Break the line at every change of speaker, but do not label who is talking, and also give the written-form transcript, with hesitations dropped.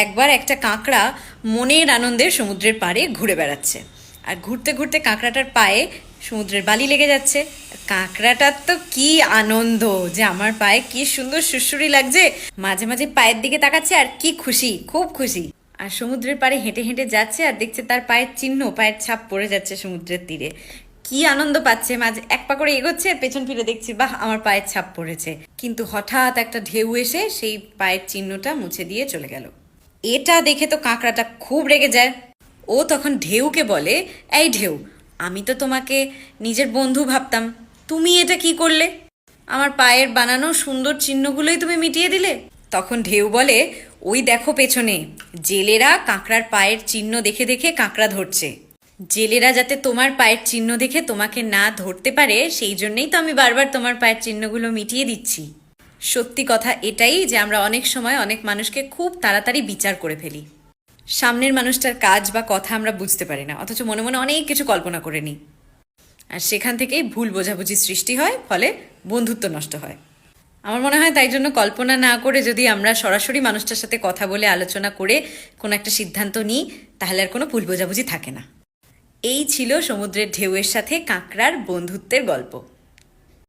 একবার একটা কাঁকড়া মনের আনন্দে সমুদ্রের পাড়ে ঘুরে বেড়াচ্ছে। আর ঘুরতে ঘুরতে কাঁকড়াটার পায়ে সমুদ্রের বালি লেগে যাচ্ছে। কাঁকড়াটার তো কি আনন্দ যে আমার পায়ে কি সুন্দর সুড়সুড়ি লাগছে, মাঝে মাঝে পায়ের দিকে তাকাচ্ছে আর কি খুশি, খুব খুশি। আর সমুদ্রের পাড়ে হেঁটে হেঁটে যাচ্ছে আর দেখছে তার পায়ের চিহ্ন, পায়ের ছাপ পড়ে যাচ্ছে সমুদ্রের তীরে। কি আনন্দ পাচ্ছে, মাঝে এক পা করে এগোচ্ছে আর পেছন ফিরে দেখছি বাহ আমার পায়ের ছাপ পড়েছে। কিন্তু হঠাৎ একটা ঢেউ এসে সেই পায়ের চিহ্নটা মুছে দিয়ে চলে গেল। এটা দেখে তো কাঁকড়াটা খুব রেগে যায়। ও তখন ঢেউকে বলে, এই ঢেউ, আমি তো তোমাকে নিজের বন্ধু ভাবতাম, তুমি এটা কি করলে? আমার পায়ের বানানো সুন্দর চিহ্নগুলোই তুমি মিটিয়ে দিলে। তখন ঢেউ বলে, ওই দেখো পেছনে, জেলেরা কাঁকড়ার পায়ের চিহ্ন দেখে দেখে কাঁকড়া ধরছে। জেলেরা যাতে তোমার পায়ের চিহ্ন দেখে তোমাকে না ধরতে পারে, সেই জন্যই তো আমি বারবার তোমার পায়ের চিহ্নগুলো মিটিয়ে দিচ্ছি। সত্যি কথা এটাই যে আমরা অনেক সময় অনেক মানুষকে খুব তাড়াতাড়ি বিচার করে ফেলি। সামনের মানুষটার কাজ বা কথা আমরা বুঝতে পারি না, অথচ মনে মনে অনেক কিছু কল্পনা করে নিই। আর সেখান থেকেই ভুল বোঝাবুঝি সৃষ্টি হয়, ফলে বন্ধুত্ব নষ্ট হয়। আমার মনে হয় তাই জন্য কল্পনা না করে যদি আমরা সরাসরি মানুষটার সাথে কথা বলে আলোচনা করে কোনো একটা সিদ্ধান্ত নিই, তাহলে আর কোনো ভুল বোঝাবুঝি থাকে না। এই ছিল সমুদ্রের ঢেউয়ের সাথে কাঁকড়ার বন্ধুত্বের গল্প।